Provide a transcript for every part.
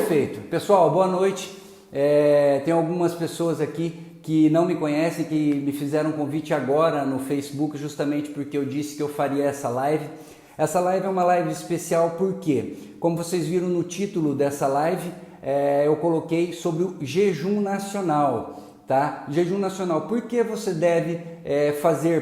Perfeito. Pessoal, boa noite. Tem algumas pessoas aqui que não me conhecem, que me fizeram um convite agora no Facebook, justamente porque eu disse que eu faria essa live. Essa live é uma live especial porque, como vocês viram no título dessa live, eu coloquei sobre o jejum nacional, tá? Jejum nacional. Por que você deve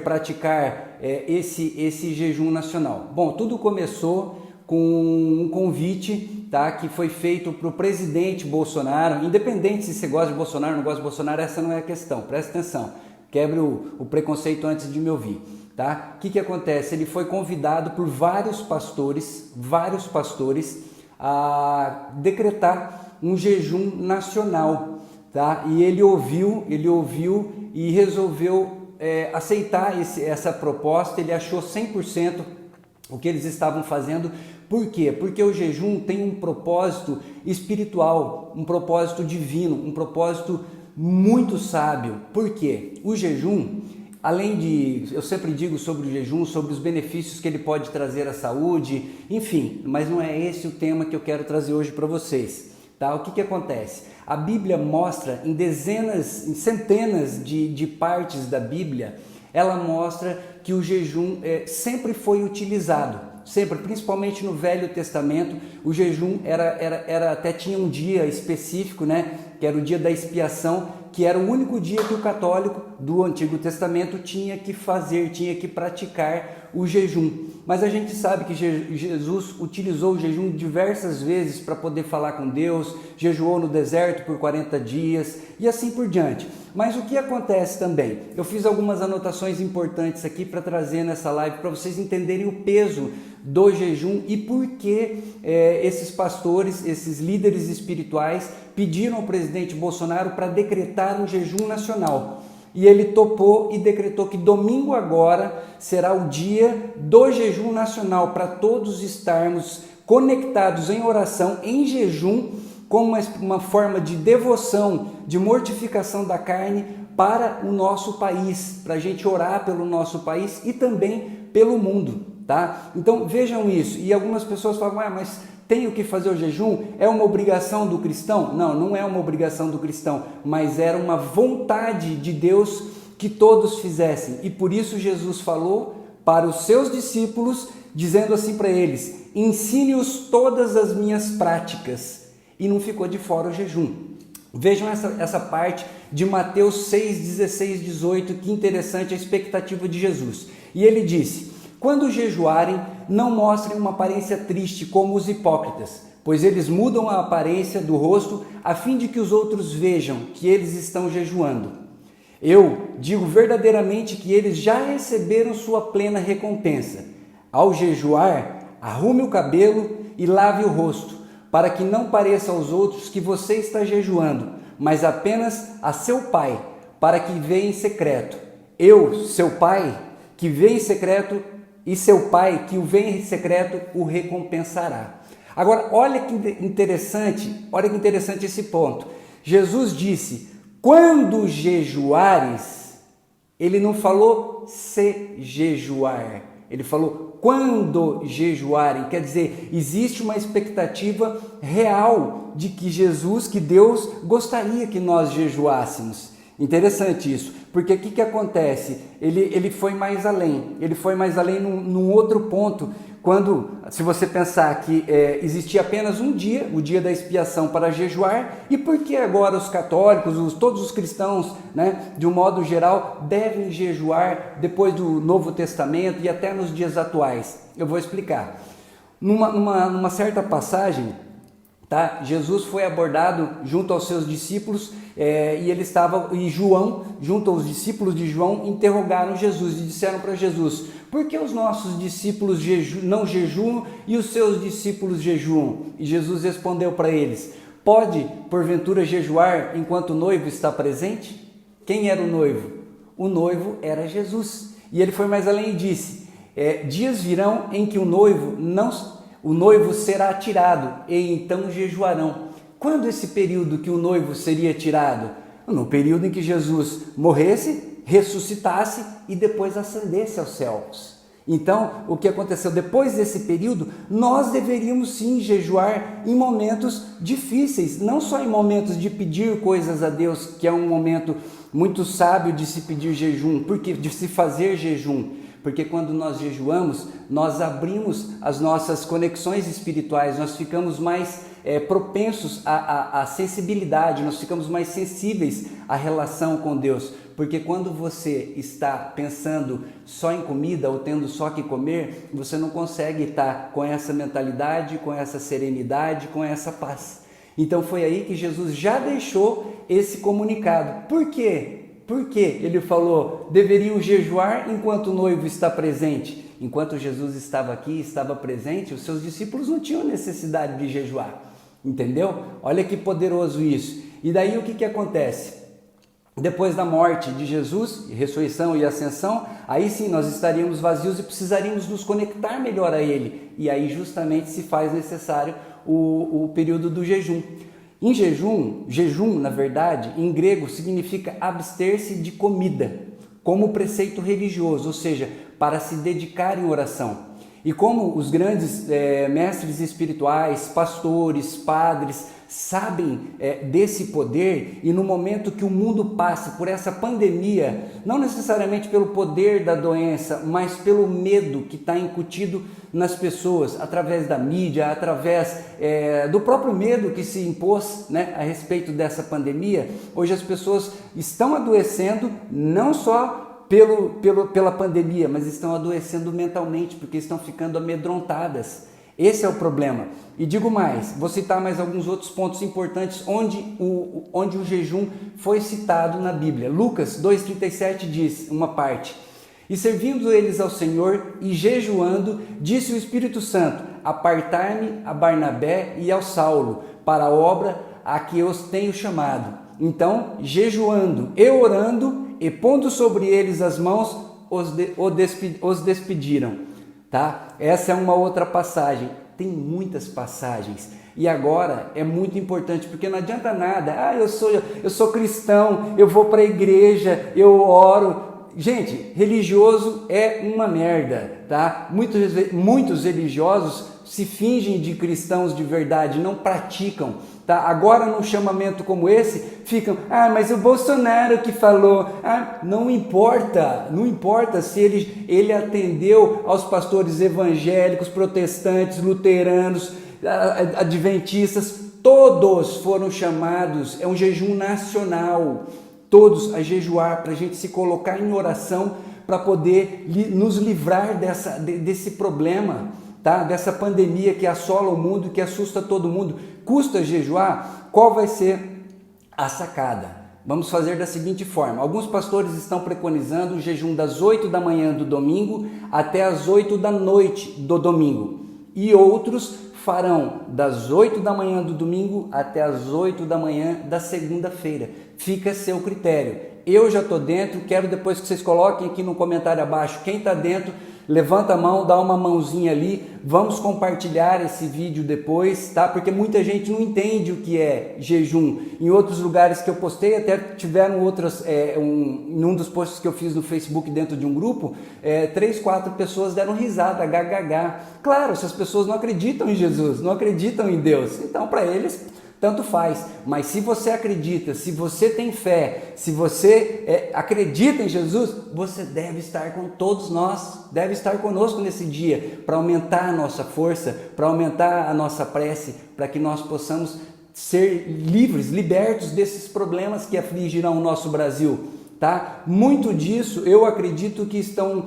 praticar esse jejum nacional? Bom, tudo começou com um convite, tá, que foi feito para o presidente Bolsonaro. Independente se você gosta de Bolsonaro ou não gosta de Bolsonaro, essa não é a questão, presta atenção, quebre o preconceito antes de me ouvir, tá? O que acontece? Ele foi convidado por vários pastores a decretar um jejum nacional, tá? E ele ouviu e resolveu aceitar essa proposta. Ele achou 100% o que eles estavam fazendo. Por quê? Porque o jejum tem um propósito espiritual, um propósito divino, um propósito muito sábio. Por quê? O jejum, além de, eu sempre digo sobre o jejum, sobre os benefícios que ele pode trazer à saúde, enfim, mas não é esse o tema que eu quero trazer hoje para vocês, tá? O que acontece? A Bíblia mostra em centenas de partes da Bíblia, ela mostra que o jejum sempre foi utilizado, sempre, principalmente no Velho Testamento. O jejum até tinha um dia específico, né, que era o dia da expiação, que era o único dia que o católico do Antigo Testamento tinha que praticar o jejum. Mas a gente sabe que Jesus utilizou o jejum diversas vezes para poder falar com Deus, jejuou no deserto por 40 dias e assim por diante. Mas o que acontece também? Eu fiz algumas anotações importantes aqui para trazer nessa live, para vocês entenderem o peso do jejum e por que esses pastores, esses líderes espirituais pediram ao presidente Bolsonaro para decretar um jejum nacional. E ele topou e decretou que domingo agora será o dia do jejum nacional, para todos estarmos conectados em oração, em jejum, como uma forma de devoção, de mortificação da carne para o nosso país, para a gente orar pelo nosso país e também pelo mundo, tá? Então vejam isso. E algumas pessoas falam, mas tenho que fazer o jejum? É uma obrigação do cristão? Não, não é uma obrigação do cristão, mas era uma vontade de Deus que todos fizessem. E por isso Jesus falou para os seus discípulos, dizendo assim para eles: ensine-os todas as minhas práticas. E não ficou de fora o jejum. Vejam essa parte de Mateus 6, 16, 18, que interessante a expectativa de Jesus. E ele disse: quando jejuarem, não mostrem uma aparência triste como os hipócritas, pois eles mudam a aparência do rosto a fim de que os outros vejam que eles estão jejuando. Eu digo verdadeiramente que eles já receberam sua plena recompensa. Ao jejuar, arrume o cabelo e lave o rosto, para que não pareça aos outros que você está jejuando, mas apenas a seu Pai, para que vê em secreto. Eu, seu Pai, que vê em secreto, e seu Pai, que o vê em secreto, o recompensará. Agora, olha que interessante esse ponto. Jesus disse: quando jejuares, ele não falou se jejuar, ele falou quando jejuarem. Quer dizer, existe uma expectativa real de que Deus gostaria que nós jejuássemos. Interessante isso, porque o que acontece? Ele foi mais além, num outro ponto, se você pensar que existia apenas um dia, o dia da expiação para jejuar, e por que agora os católicos, todos os cristãos, né, de um modo geral, devem jejuar depois do Novo Testamento e até nos dias atuais? Eu vou explicar. Numa certa passagem, tá? Jesus foi abordado junto aos seus discípulos e João, junto aos discípulos de João, interrogaram Jesus e disseram para Jesus: por que os nossos discípulos não jejuam e os seus discípulos jejuam? E Jesus respondeu para eles: pode porventura jejuar enquanto o noivo está presente? Quem era o noivo? O noivo era Jesus. E ele foi mais além e disse: dias virão em que o noivo será tirado, e então jejuarão. Quando esse período que o noivo seria tirado? No período em que Jesus morresse, ressuscitasse e depois ascendesse aos céus. Então, o que aconteceu depois desse período, nós deveríamos sim jejuar em momentos difíceis, não só em momentos de pedir coisas a Deus, que é um momento muito sábio de se pedir jejum, porque de se fazer jejum, porque quando nós jejuamos, nós abrimos as nossas conexões espirituais, nós ficamos mais propensos à sensibilidade, nós ficamos mais sensíveis à relação com Deus, porque quando você está pensando só em comida ou tendo só que comer, você não consegue estar com essa mentalidade, com essa serenidade, com essa paz. Então foi aí que Jesus já deixou esse comunicado. Por quê? Porque ele falou, deveriam jejuar enquanto o noivo está presente. Enquanto Jesus estava aqui, estava presente, os seus discípulos não tinham necessidade de jejuar. Entendeu? Olha que poderoso isso. E daí o que acontece? Depois da morte de Jesus, ressurreição e ascensão, aí sim nós estaríamos vazios e precisaríamos nos conectar melhor a Ele. E aí justamente se faz necessário o período do jejum. Em jejum, na verdade, em grego significa abster-se de comida, como preceito religioso, ou seja, para se dedicar em oração. E como os grandes mestres espirituais, pastores, padres, sabem desse poder, e no momento que o mundo passa por essa pandemia, não necessariamente pelo poder da doença, mas pelo medo que está incutido nas pessoas, através da mídia, através do próprio medo que se impôs, né, a respeito dessa pandemia, hoje as pessoas estão adoecendo, não só pela pandemia, mas estão adoecendo mentalmente, porque estão ficando amedrontadas. Esse é o problema. E digo mais, vou citar mais alguns outros pontos importantes onde o jejum foi citado na Bíblia. Lucas 2,37 diz, uma parte: e servindo eles ao Senhor e jejuando, disse o Espírito Santo, apartai-me a Barnabé e ao Saulo, para a obra a que os tenho chamado. Então, jejuando e orando, e pondo sobre eles as mãos, os despediram. Tá? Essa é uma outra passagem. Tem muitas passagens. E agora é muito importante, porque não adianta nada. Eu sou cristão, eu vou para a igreja, eu oro. Gente, religioso é uma merda, tá? Muitos religiosos se fingem de cristãos de verdade, não praticam. Tá? Agora num chamamento como esse, ficam, mas o Bolsonaro que falou, não importa se ele atendeu aos pastores evangélicos, protestantes, luteranos, adventistas, todos foram chamados, é um jejum nacional, todos a jejuar, para a gente se colocar em oração, para poder nos livrar desse problema, tá? Dessa pandemia que assola o mundo, que assusta todo mundo. Custa jejuar? Qual vai ser a sacada? Vamos fazer da seguinte forma: alguns pastores estão preconizando o jejum das 8 da manhã do domingo até as 8 da noite do domingo, e outros farão das 8 da manhã do domingo até as 8 da manhã da segunda-feira. Fica a seu critério. Eu já estou dentro, quero depois que vocês coloquem aqui no comentário abaixo quem está dentro. Levanta a mão, dá uma mãozinha ali, vamos compartilhar esse vídeo depois, tá? Porque muita gente não entende o que é jejum. Em outros lugares que eu postei, até tiveram outras, em um dos posts que eu fiz no Facebook dentro de um grupo, 3, 4 pessoas deram risada, ggg. Claro, essas pessoas não acreditam em Jesus, não acreditam em Deus, então para eles tanto faz. Mas se você acredita, se você tem fé, se você acredita em Jesus, você deve estar com todos nós, deve estar conosco nesse dia, para aumentar a nossa força, para aumentar a nossa prece, para que nós possamos ser livres, libertos desses problemas que afligirão o nosso Brasil. Tá? Muito disso eu acredito que estão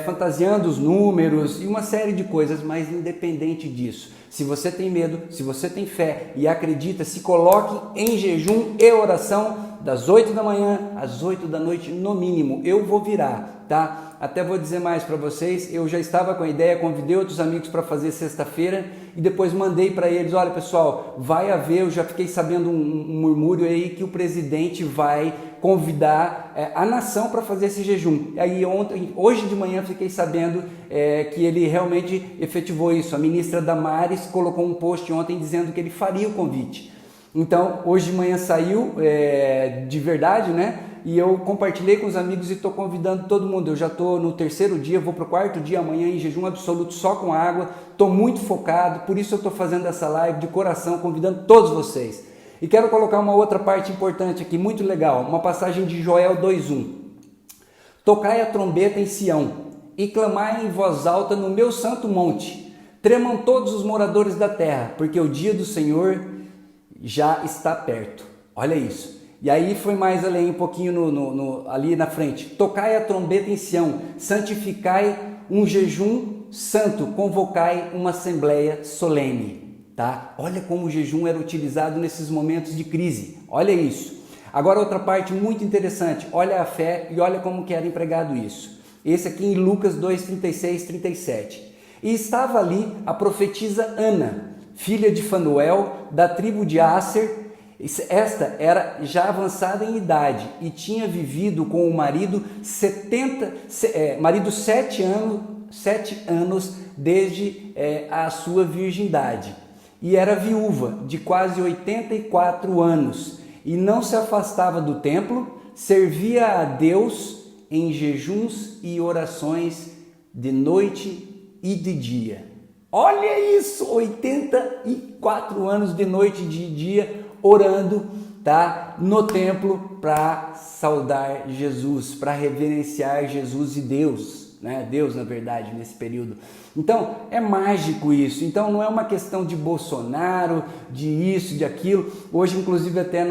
fantasiando os números e uma série de coisas, mas independente disso, se você tem medo, se você tem fé e acredita, se coloque em jejum e oração das 8 da manhã às 8 da noite no mínimo. Eu vou virar, tá? Até vou dizer mais para vocês, eu já estava com a ideia, convidei outros amigos para fazer sexta-feira e depois mandei para eles, olha pessoal, vai haver, eu já fiquei sabendo um murmúrio aí que o presidente vai convidar a nação para fazer esse jejum. Aí hoje de manhã fiquei sabendo que ele realmente efetivou isso. A ministra Damares colocou um post ontem dizendo que ele faria o convite. Então, hoje de manhã saiu de verdade, né? E eu compartilhei com os amigos e estou convidando todo mundo. Eu já estou no 3º dia, vou para o 4º dia amanhã em jejum absoluto só com água. Estou muito focado, por isso eu estou fazendo essa live de coração, convidando todos vocês. E quero colocar uma outra parte importante aqui, muito legal, uma passagem de Joel 2:1. Tocai a trombeta em Sião e clamai em voz alta no meu santo monte. Tremam todos os moradores da terra, porque o dia do Senhor já está perto. Olha isso. E aí foi mais além, um pouquinho ali na frente. Tocai a trombeta em Sião, santificai um jejum santo, convocai uma assembleia solene. Tá? Olha como o jejum era utilizado nesses momentos de crise. Olha isso. Agora outra parte muito interessante. Olha a fé e olha como que era empregado isso. Esse aqui em Lucas 2:36-37. E estava ali a profetisa Ana, filha de Fanuel, da tribo de Asser. Esta era já avançada em idade e tinha vivido com o marido 7 anos desde a sua virgindade. E era viúva de quase 84 anos e não se afastava do templo, servia a Deus em jejuns e orações de noite e de dia. Olha isso, 84 anos de noite e de dia orando, tá, no templo para saudar Jesus, para reverenciar Jesus e Deus, né? Deus na verdade nesse período. Então é mágico isso. Então não é uma questão de Bolsonaro, de isso, de aquilo. Hoje inclusive até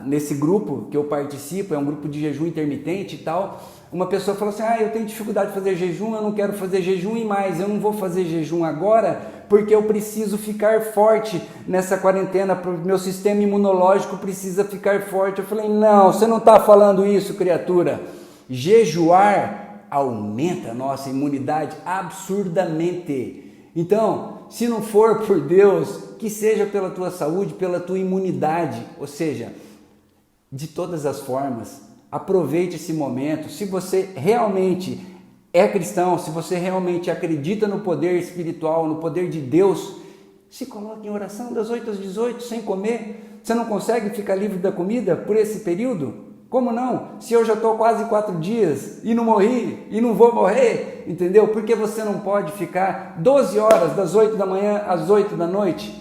nesse grupo que eu participo, é um grupo de jejum intermitente e tal, uma pessoa falou assim, eu tenho dificuldade de fazer jejum, eu não quero fazer jejum e mais, eu não vou fazer jejum agora porque eu preciso ficar forte nessa quarentena, meu sistema imunológico precisa ficar forte. Eu falei, não, você não está falando isso, criatura. Jejuar aumenta a nossa imunidade absurdamente. Então, se não for por Deus, que seja pela tua saúde, pela tua imunidade, ou seja, de todas as formas, aproveite esse momento. Se você realmente é cristão, se você realmente acredita no poder espiritual, no poder de Deus, se coloque em oração das 8 às 18 sem comer. Você não consegue ficar livre da comida por esse período? Como não? Se eu já estou quase 4 dias e não morri e não vou morrer, entendeu? Por que você não pode ficar 12 horas das 8 da manhã às 8 da noite?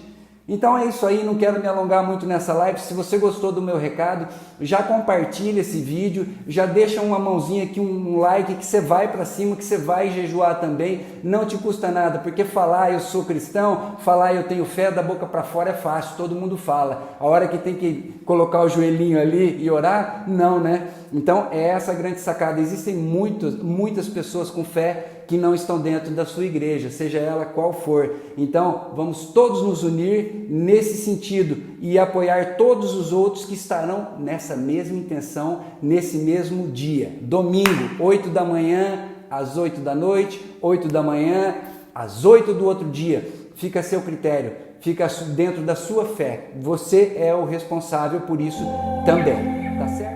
Então é isso aí, não quero me alongar muito nessa live. Se você gostou do meu recado, já compartilha esse vídeo, já deixa uma mãozinha aqui, um like, que você vai para cima, que você vai jejuar também, não te custa nada, porque falar eu sou cristão, falar eu tenho fé da boca para fora é fácil, todo mundo fala. A hora que tem que colocar o joelhinho ali e orar, não, né? Então é essa a grande sacada. Existem muitas pessoas com fé que não estão dentro da sua igreja, seja ela qual for. Então vamos todos nos unir nesse sentido e apoiar todos os outros que estarão nessa mesma intenção, nesse mesmo dia. Domingo, 8 da manhã às 8 da noite, 8 da manhã às 8 do outro dia. Fica a seu critério, fica dentro da sua fé. Você é o responsável por isso também, tá certo?